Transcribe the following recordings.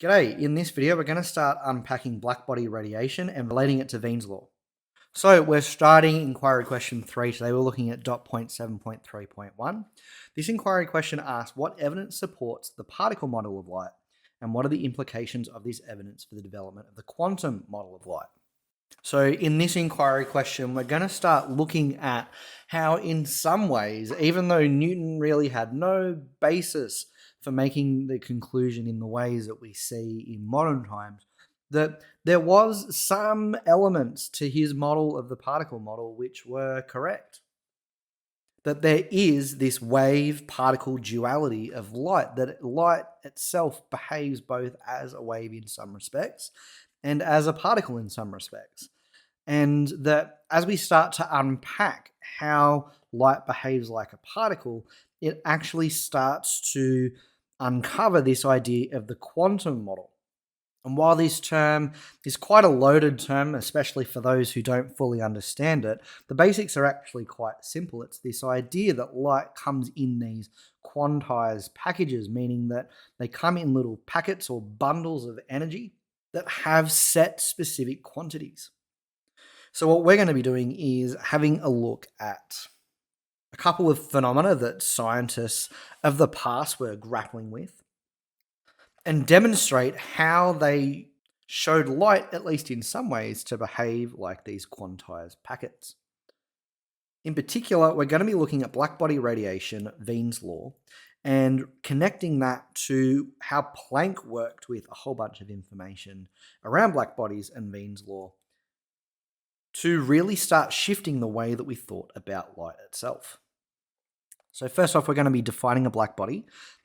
G'day, in this video we're going to start unpacking blackbody radiation and relating it to Wien's law. So we're starting inquiry question 3 today. We're looking at dot point 7.3.1. This inquiry question asks what evidence supports the particle model of light and what are the implications of this evidence for the development of the quantum model of light. So in this inquiry question, we're going to start looking at how in some ways, even though Newton really had no basis for making the conclusion in the ways that we see in modern times, that there was some elements to his model of the particle model which were correct. That there is this wave-particle duality of light, that light itself behaves both as a wave in some respects and as a particle in some respects. And that as we start to unpack how light behaves like a particle, it actually starts to uncover this idea of the quantum model. And while this term is quite a loaded term, especially for those who don't fully understand it, the basics are actually quite simple. It's this idea that light comes in these quantized packages, meaning that they come in little packets or bundles of energy that have set specific quantities. So what we're going to be doing is having a look at a couple of phenomena that scientists of the past were grappling with and demonstrate how they showed light, at least in some ways, to behave like these quantized packets. In particular, we're going to be looking at blackbody radiation, Wien's law, and connecting that to how Planck worked with a whole bunch of information around blackbodies and Wien's law to really start shifting the way that we thought about light itself. So first off, we're going to be defining a blackbody,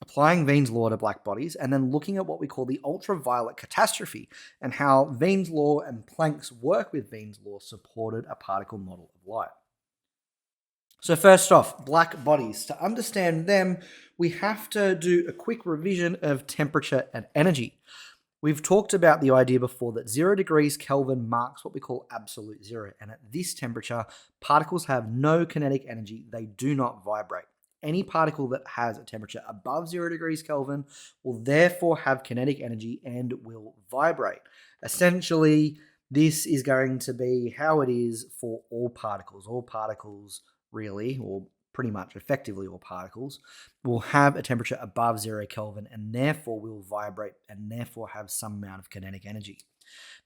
applying Wien's law to blackbodies, and then looking at what we call the ultraviolet catastrophe and how Wien's law and Planck's work with Wien's law supported a particle model of light. So first off, black bodies. To understand them, we have to do a quick revision of temperature and energy. We've talked about the idea before that 0 degrees Kelvin marks what we call absolute zero, and at this temperature, particles have no kinetic energy, they do not vibrate. Any particle that has a temperature above 0 degrees Kelvin will therefore have kinetic energy and will vibrate. Essentially, this is going to be how it is for all particles. All particles really, or pretty much effectively all particles, will have a temperature above 0 Kelvin and therefore will vibrate and therefore have some amount of kinetic energy.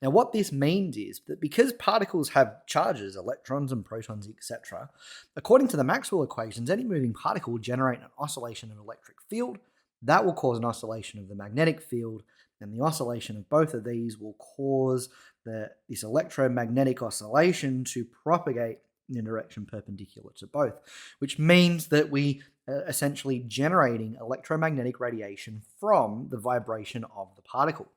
Now what this means is that because particles have charges, electrons and protons, etc., according to the Maxwell equations, any moving particle will generate an oscillation of an electric field. That will cause an oscillation of the magnetic field, and the oscillation of both of these will cause this electromagnetic oscillation to propagate in a direction perpendicular to both, which means that we are essentially generating electromagnetic radiation from the vibration of the particle.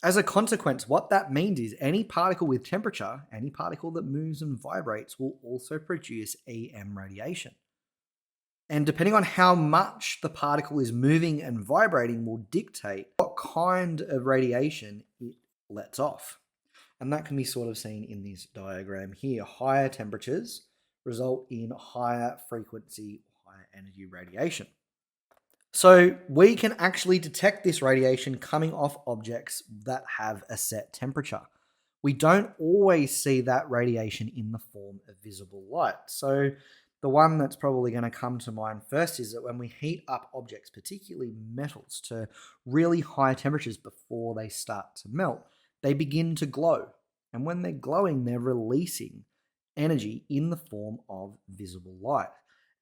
As a consequence, what that means is any particle with temperature, any particle that moves and vibrates, will also produce EM radiation. And depending on how much the particle is moving and vibrating will dictate what kind of radiation it lets off. And that can be sort of seen in this diagram here. Higher temperatures result in higher frequency, higher energy radiation. So we can actually detect this radiation coming off objects that have a set temperature. We don't always see that radiation in the form of visible light. So the one that's probably going to come to mind first is that when we heat up objects, particularly metals, to really high temperatures before they start to melt, they begin to glow. And when they're glowing, they're releasing energy in the form of visible light.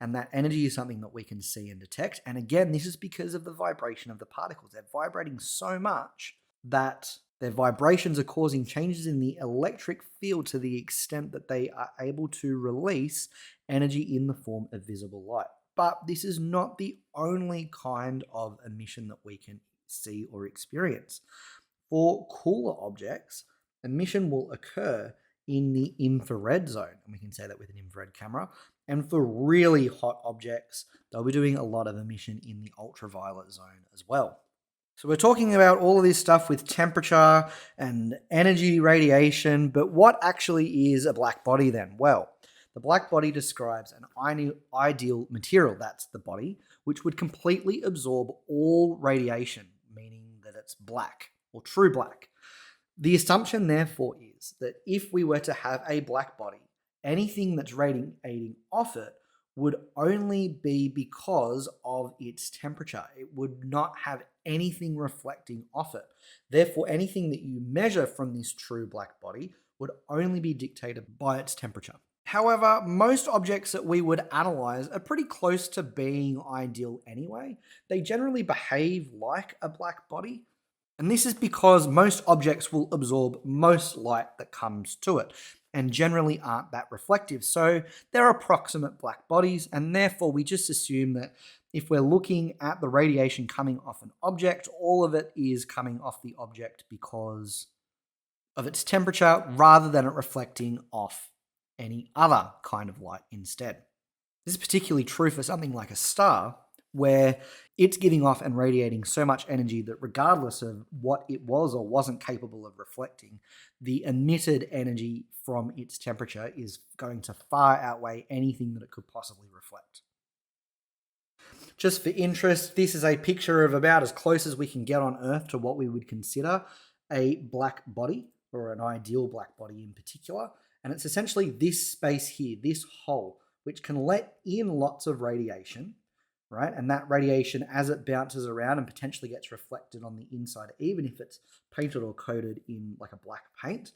And that energy is something that we can see and detect. And again, this is because of the vibration of the particles. They're vibrating so much that their vibrations are causing changes in the electric field to the extent that they are able to release energy in the form of visible light. But this is not the only kind of emission that we can see or experience. For cooler objects, emission will occur in the infrared zone, and we can say that with an infrared camera. And for really hot objects, they'll be doing a lot of emission in the ultraviolet zone as well. So we're talking about all of this stuff with temperature and energy radiation, but what actually is a black body then? Well, the black body describes an ideal material, that's the body, which would completely absorb all radiation, meaning it's black or true black. The assumption, therefore, is that if we were to have a black body, anything that's radiating off it would only be because of its temperature. It would not have anything reflecting off it. Therefore, anything that you measure from this true black body would only be dictated by its temperature. However, most objects that we would analyze are pretty close to being ideal anyway. They generally behave like a black body. And this is because most objects will absorb most light that comes to it and generally aren't that reflective. So they're approximate black bodies, and therefore we just assume that if we're looking at the radiation coming off an object, all of it is coming off the object because of its temperature rather than it reflecting off any other kind of light instead. This is particularly true for something like a star, where it's giving off and radiating so much energy that regardless of what it was or wasn't capable of reflecting, the emitted energy from its temperature is going to far outweigh anything that it could possibly reflect. Just for interest, this is a picture of about as close as we can get on Earth to what we would consider a black body, or an ideal black body in particular. And it's essentially this space here, this hole, which can let in lots of radiation, right? And that radiation, as it bounces around and potentially gets reflected on the inside, even if it's painted or coated in like a black paint,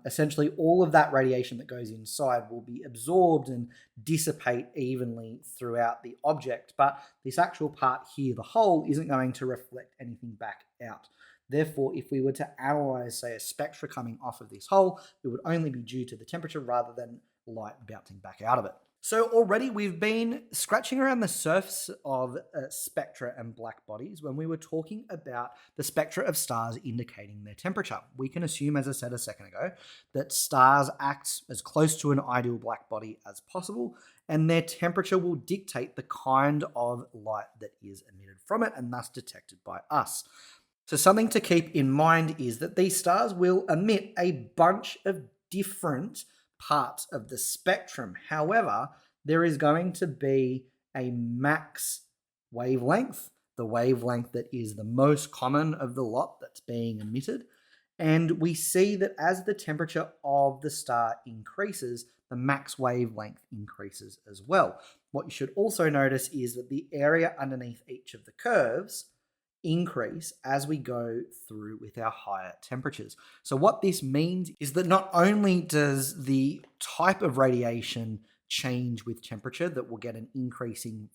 essentially all of that radiation that goes inside will be absorbed and dissipate evenly throughout the object. But this actual part here, the hole, isn't going to reflect anything back out. Therefore, if we were to analyze, say, a spectra coming off of this hole, it would only be due to the temperature rather than light bouncing back out of it. So already we've been scratching around the surface of spectra and black bodies when we were talking about the spectra of stars indicating their temperature. We can assume, as I said a second ago, that stars act as close to an ideal black body as possible, and their temperature will dictate the kind of light that is emitted from it and thus detected by us. So something to keep in mind is that these stars will emit a bunch of different parts of the spectrum. However, there is going to be a max wavelength, the wavelength that is the most common of the lot that's being emitted. And we see that as the temperature of the star increases, the max wavelength increases as well. What you should also notice is that the area underneath each of the curves increase as we go through with our higher temperatures. So what this means is that not only does the type of radiation change with temperature, that we'll get an increasing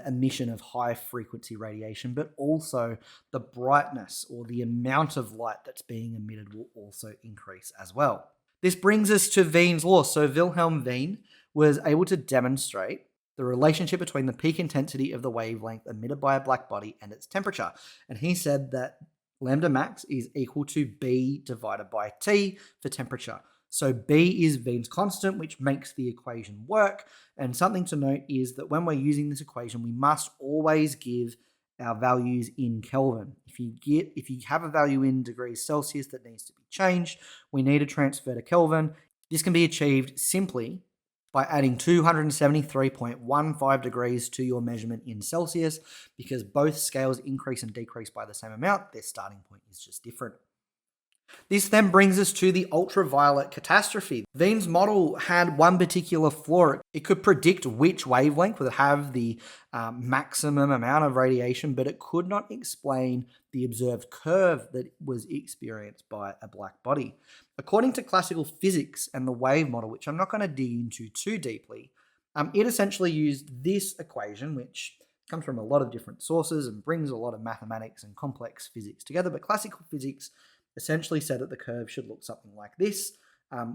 emission of high frequency radiation, but also the brightness or the amount of light that's being emitted will also increase as well. This brings us to Wien's law. So Wilhelm Wien was able to demonstrate the relationship between the peak intensity of the wavelength emitted by a black body and its temperature. And he said that lambda max is equal to B divided by T for temperature. So B is Wien's constant, which makes the equation work. And something to note is that when we're using this equation, we must always give our values in Kelvin. If you have a value in degrees Celsius that needs to be changed, we need to transfer to Kelvin. This can be achieved simply by adding 273.15 degrees to your measurement in Celsius, because both scales increase and decrease by the same amount. Their starting point is just different. This then brings us to the ultraviolet catastrophe. Wien's model had one particular flaw. It could predict which wavelength would have the maximum amount of radiation, but it could not explain the observed curve that was experienced by a black body. According to classical physics and the wave model, which I'm not going to dig into too deeply, it essentially used this equation, which comes from a lot of different sources and brings a lot of mathematics and complex physics together, but classical physics essentially said that the curve should look something like this,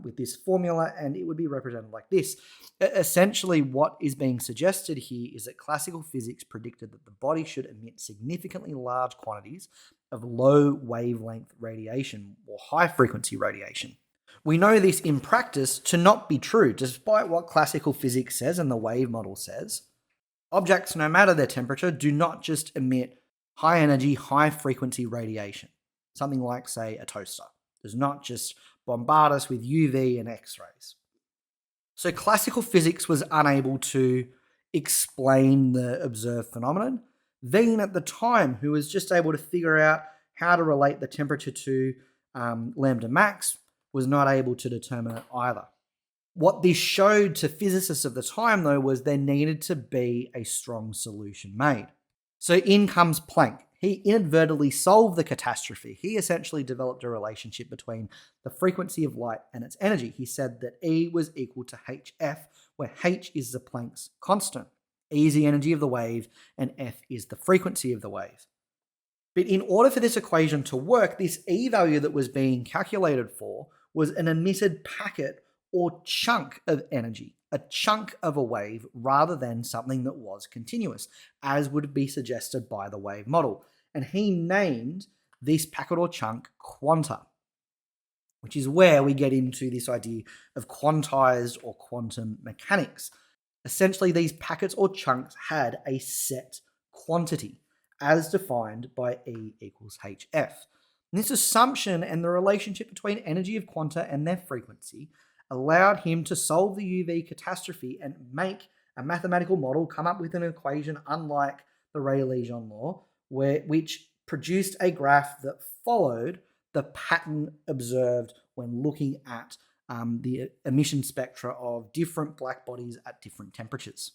with this formula, and it would be represented like this. Essentially, what is being suggested here is that classical physics predicted that the body should emit significantly large quantities of low wavelength radiation or high frequency radiation. We know this in practice to not be true, despite what classical physics says and the wave model says. Objects, no matter their temperature, do not just emit high energy, high frequency radiation. Something like, say, a toaster does not just bombard us with UV and X-rays. So classical physics was unable to explain the observed phenomenon, Wein at the time, who was just able to figure out how to relate the temperature to lambda max, was not able to determine it either. What this showed to physicists of the time, though, was there needed to be a strong solution made. So in comes Planck. He inadvertently solved the catastrophe. He essentially developed a relationship between the frequency of light and its energy. He said that E was equal to hf, where h is the Planck's constant. E is the energy of the wave, and f is the frequency of the wave. But in order for this equation to work, this E value that was being calculated for was an emitted packet or chunk of energy, a chunk of a wave, rather than something that was continuous, as would be suggested by the wave model. And he named this packet or chunk quanta, which is where we get into this idea of quantized or quantum mechanics. Essentially, these packets or chunks had a set quantity, as defined by E equals hf. And this assumption and the relationship between energy of quanta and their frequency allowed him to solve the UV catastrophe and make a mathematical model, come up with an equation unlike the Rayleigh-Jean law, which produced a graph that followed the pattern observed when looking at the emission spectra of different black bodies at different temperatures.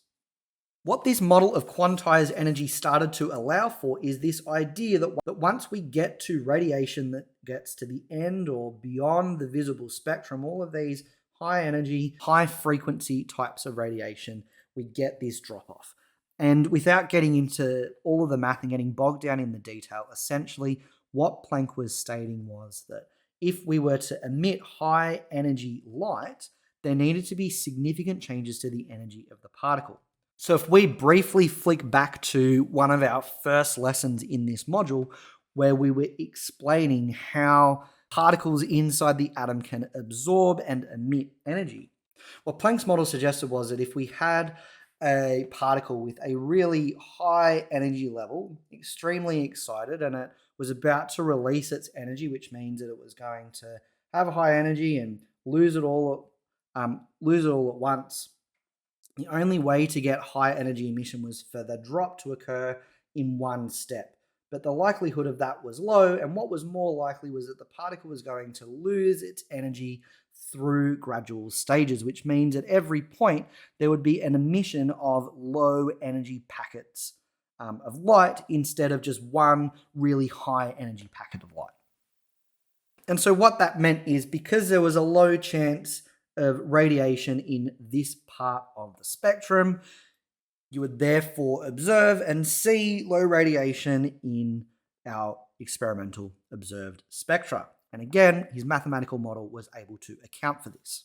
What this model of quantized energy started to allow for is this idea that once we get to radiation that gets to the end or beyond the visible spectrum, all of these high energy, high frequency types of radiation, we get this drop off. And without getting into all of the math and getting bogged down in the detail, essentially what Planck was stating was that if we were to emit high energy light, there needed to be significant changes to the energy of the particle. So if we briefly flick back to one of our first lessons in this module, where we were explaining how particles inside the atom can absorb and emit energy, what Planck's model suggested was that if we had a particle with a really high energy level, extremely excited, and it was about to release its energy, which means that it was going to have a high energy and lose it all at once, the only way to get high energy emission was for the drop to occur in one step. But the likelihood of that was low, and what was more likely was that the particle was going to lose its energy through gradual stages, which means at every point there would be an emission of low energy packets of light instead of just one really high energy packet of light. And so what that meant is, because there was a low chance of radiation in this part of the spectrum, you would therefore observe and see low radiation in our experimental observed spectra. And again, his mathematical model was able to account for this.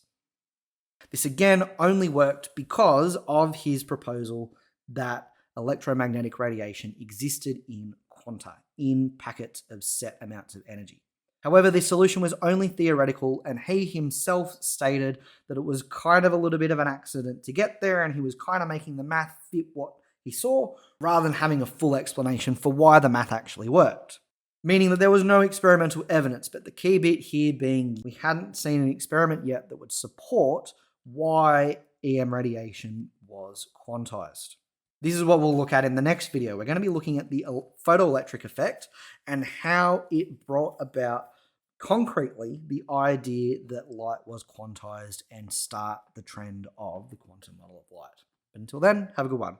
This again only worked because of his proposal that electromagnetic radiation existed in quanta, in packets of set amounts of energy. However, this solution was only theoretical, and he himself stated that it was kind of a little bit of an accident to get there, and he was kind of making the math fit what he saw, rather than having a full explanation for why the math actually worked. Meaning that there was no experimental evidence, but the key bit here being we hadn't seen an experiment yet that would support why EM radiation was quantized. This is what we'll look at in the next video. We're going to be looking at the photoelectric effect and how it brought about concretely the idea that light was quantized and start the trend of the quantum model of light. But until then, have a good one.